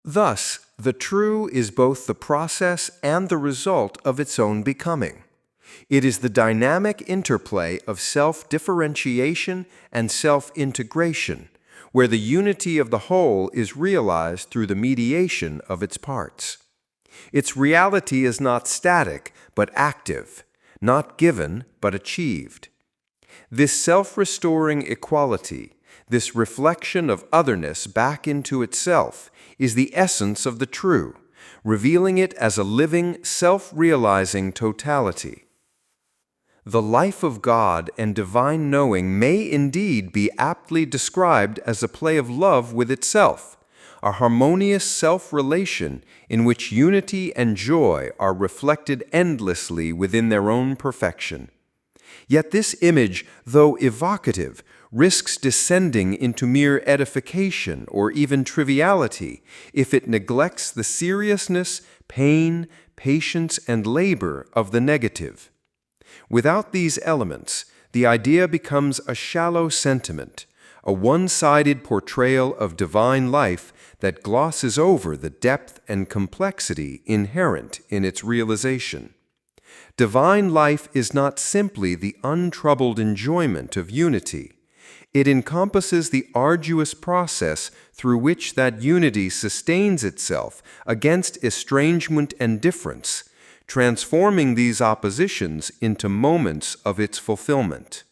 Thus, the true is both the process and the result of its own becoming. It is the dynamic interplay of self-differentiation and self-integration, where the unity of the whole is realized through the mediation of its parts. Its reality is not static, but active, not given, but achieved. This self-restoring equality, this reflection of otherness back into itself, is the essence of the true, revealing it as a living, self-realizing totality. The life of God and divine knowing may indeed be aptly described as a play of love with itself, a harmonious self-relation in which unity and joy are reflected endlessly within their own perfection. Yet this image, though evocative, risks descending into mere edification or even triviality if it neglects the seriousness, pain, patience, and labor of the negative. Without these elements, the idea becomes a shallow sentiment, a one-sided portrayal of divine life that glosses over the depth and complexity inherent in its realization. Divine life is not simply the untroubled enjoyment of unity. It encompasses the arduous process through which that unity sustains itself against estrangement and difference, transforming these oppositions into moments of its fulfillment.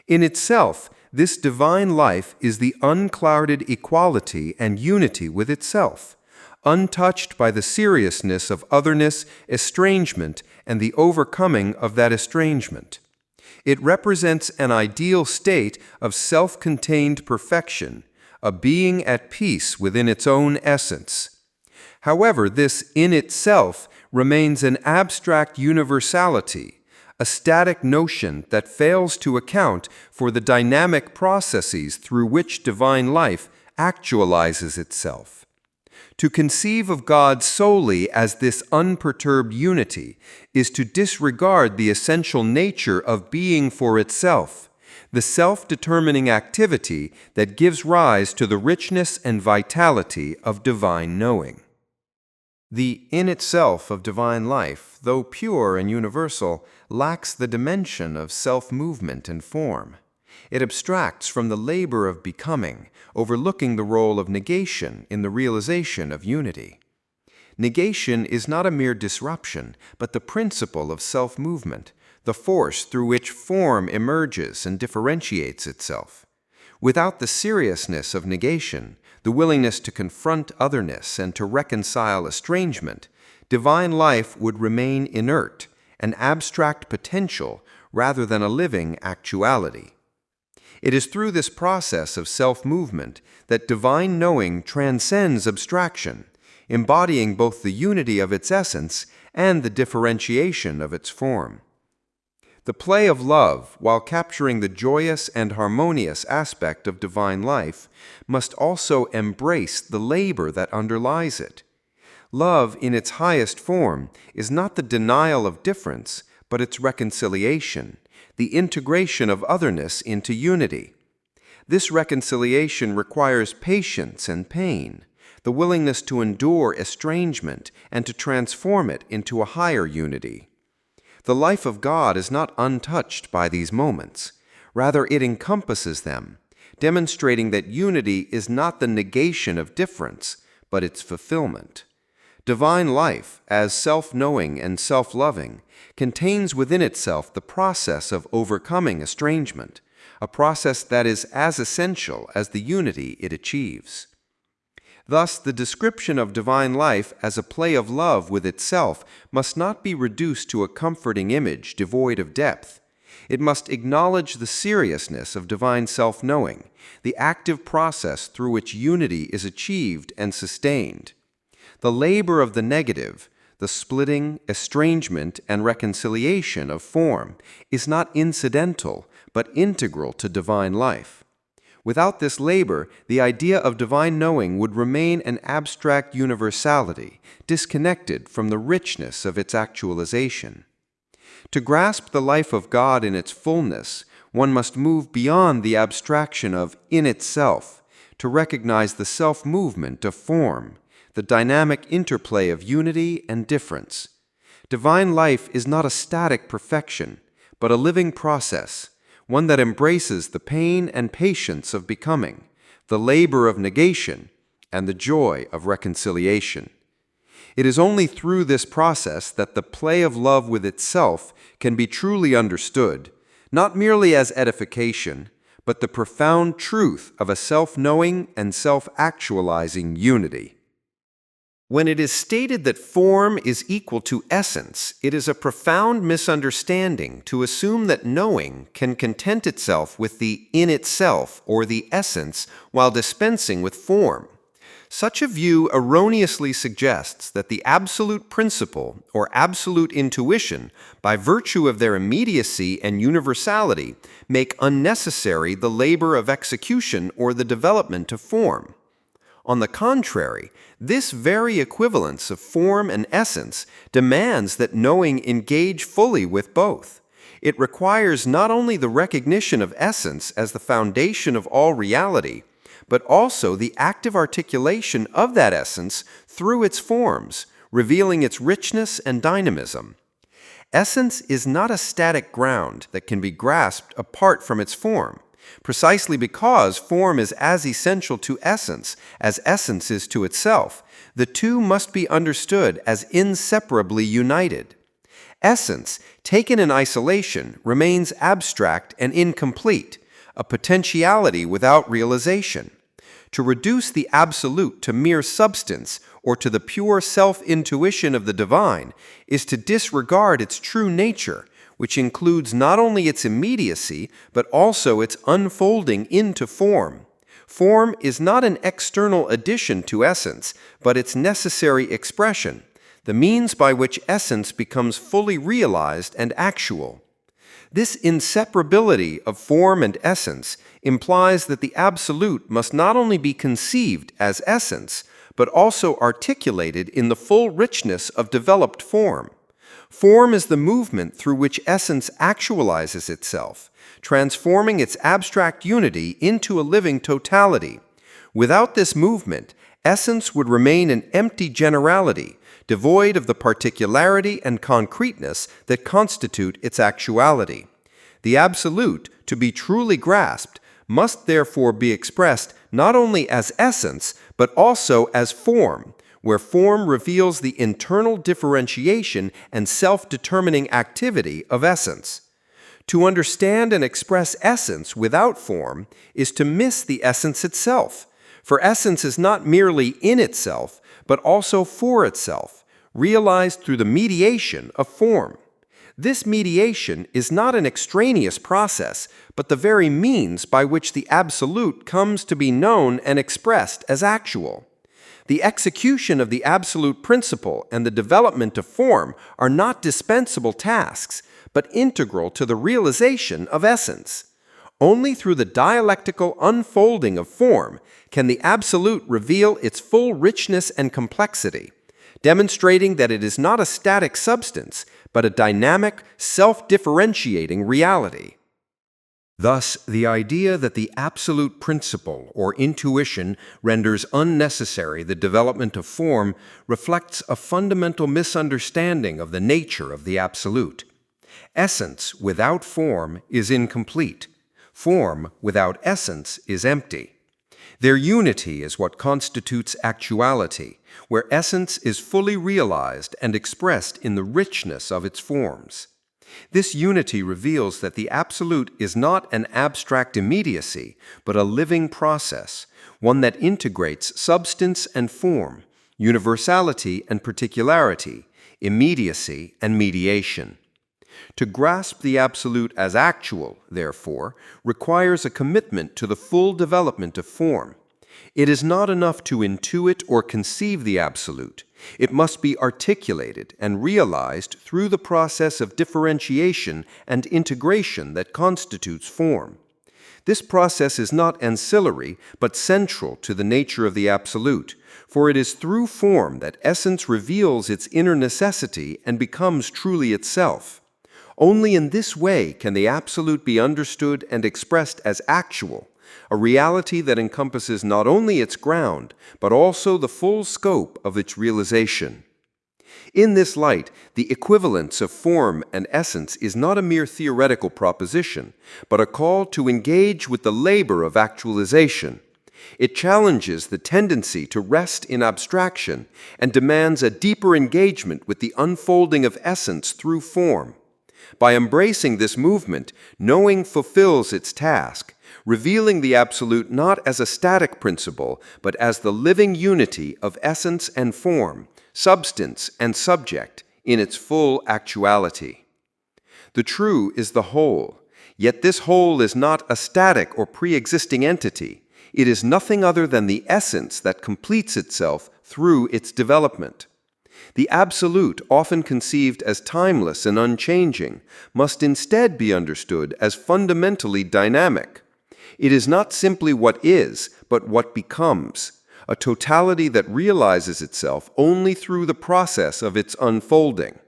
In itself, this divine life is the unclouded equality and unity with itself, untouched by the seriousness of otherness, estrangement, and the overcoming of that estrangement. It represents an ideal state of self-contained perfection, a being at peace within its own essence. However, this in itself remains an abstract universality, a static notion that fails to account for the dynamic processes through which divine life actualizes itself. To conceive of God solely as this unperturbed unity is to disregard the essential nature of being for itself, the self-determining activity that gives rise to the richness and vitality of divine knowing. The in itself of divine life, though pure and universal, lacks the dimension of self-movement and form. It abstracts from the labor of becoming, overlooking the role of negation in the realization of unity. Negation is not a mere disruption, but the principle of self-movement, the force through which form emerges and differentiates itself. Without the seriousness of negation, the willingness to confront otherness and to reconcile estrangement, divine life would remain inert, an abstract potential rather than a living actuality. It is through this process of self-movement that divine knowing transcends abstraction, embodying both the unity of its essence and the differentiation of its form. The play of love, while capturing the joyous and harmonious aspect of divine life, must also embrace the labor that underlies it. Love, in its highest form, is not the denial of difference, but its reconciliation, the integration of otherness into unity. This reconciliation requires patience and pain, the willingness to endure estrangement and to transform it into a higher unity. The life of God is not untouched by these moments. Rather, it encompasses them, demonstrating that unity is not the negation of difference, but its fulfillment. Divine life, as self-knowing and self-loving, contains within itself the process of overcoming estrangement, a process that is as essential as the unity it achieves. Thus, the description of divine life as a play of love with itself must not be reduced to a comforting image devoid of depth. It must acknowledge the seriousness of divine self-knowing, the active process through which unity is achieved and sustained. The labor of the negative, the splitting, estrangement, and reconciliation of form, is not incidental, but integral to divine life. Without this labor, the idea of divine knowing would remain an abstract universality, disconnected from the richness of its actualization. To grasp the life of God in its fullness, one must move beyond the abstraction of in itself, to recognize the self-movement of form, the dynamic interplay of unity and difference. Divine life is not a static perfection, but a living process, one that embraces the pain and patience of becoming, the labor of negation, and the joy of reconciliation. It is only through this process that the play of love with itself can be truly understood, not merely as edification, but the profound truth of a self-knowing and self-actualizing unity. When it is stated that form is equal to essence, it is a profound misunderstanding to assume that knowing can content itself with the in itself or the essence while dispensing with form. Such a view erroneously suggests that the absolute principle or absolute intuition, by virtue of their immediacy and universality, make unnecessary the labor of execution or the development of form. On the contrary, this very equivalence of form and essence demands that knowing engage fully with both. It requires not only the recognition of essence as the foundation of all reality, but also the active articulation of that essence through its forms, revealing its richness and dynamism. Essence is not a static ground that can be grasped apart from its form, precisely because form is as essential to essence as essence is to itself. The two must be understood as inseparably united. Essence, taken in isolation, remains abstract and incomplete, a potentiality without realization. To reduce the absolute to mere substance or to the pure self-intuition of the divine is to disregard its true nature, which includes not only its immediacy, but also its unfolding into form. Form is not an external addition to essence, but its necessary expression, the means by which essence becomes fully realized and actual. This inseparability of form and essence implies that the absolute must not only be conceived as essence, but also articulated in the full richness of developed form. Form is the movement through which essence actualizes itself, transforming its abstract unity into a living totality. Without this movement, essence would remain an empty generality, devoid of the particularity and concreteness that constitute its actuality. The absolute, to be truly grasped, must therefore be expressed not only as essence, but also as form, where form reveals the internal differentiation and self-determining activity of essence. To understand and express essence without form is to miss the essence itself, for essence is not merely in itself, but also for itself, realized through the mediation of form. This mediation is not an extraneous process, but the very means by which the absolute comes to be known and expressed as actual. The execution of the absolute principle and the development of form are not dispensable tasks, but integral to the realization of essence. Only through the dialectical unfolding of form can the absolute reveal its full richness and complexity, demonstrating that it is not a static substance, but a dynamic, self-differentiating reality. Thus, the idea that the absolute principle or intuition renders unnecessary the development of form reflects a fundamental misunderstanding of the nature of the absolute. Essence without form is incomplete. Form without essence is empty. Their unity is what constitutes actuality, where essence is fully realized and expressed in the richness of its forms. This unity reveals that the absolute is not an abstract immediacy, but a living process, one that integrates substance and form, universality and particularity, immediacy and mediation. To grasp the absolute as actual, therefore, requires a commitment to the full development of form. It is not enough to intuit or conceive the absolute. It must be articulated and realized through the process of differentiation and integration that constitutes form. This process is not ancillary, but central to the nature of the absolute, for it is through form that essence reveals its inner necessity and becomes truly itself. Only in this way can the absolute be understood and expressed as actual, a reality that encompasses not only its ground, but also the full scope of its realization. In this light, the equivalence of form and essence is not a mere theoretical proposition, but a call to engage with the labor of actualization. It challenges the tendency to rest in abstraction and demands a deeper engagement with the unfolding of essence through form. By embracing this movement, knowing fulfills its task, revealing the absolute not as a static principle, but as the living unity of essence and form, substance and subject, in its full actuality. The true is the whole, yet this whole is not a static or pre-existing entity. It is nothing other than the essence that completes itself through its development. The absolute, often conceived as timeless and unchanging, must instead be understood as fundamentally dynamic. It is not simply what is, but what becomes, a totality that realizes itself only through the process of its unfolding.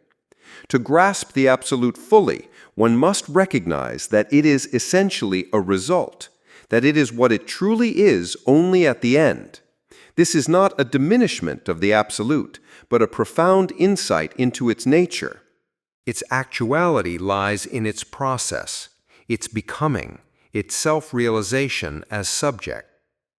To grasp the absolute fully, one must recognize that it is essentially a result, that it is what it truly is only at the end. This is not a diminishment of the absolute, but a profound insight into its nature. Its actuality lies in its process, its becoming, its self-realization as subject.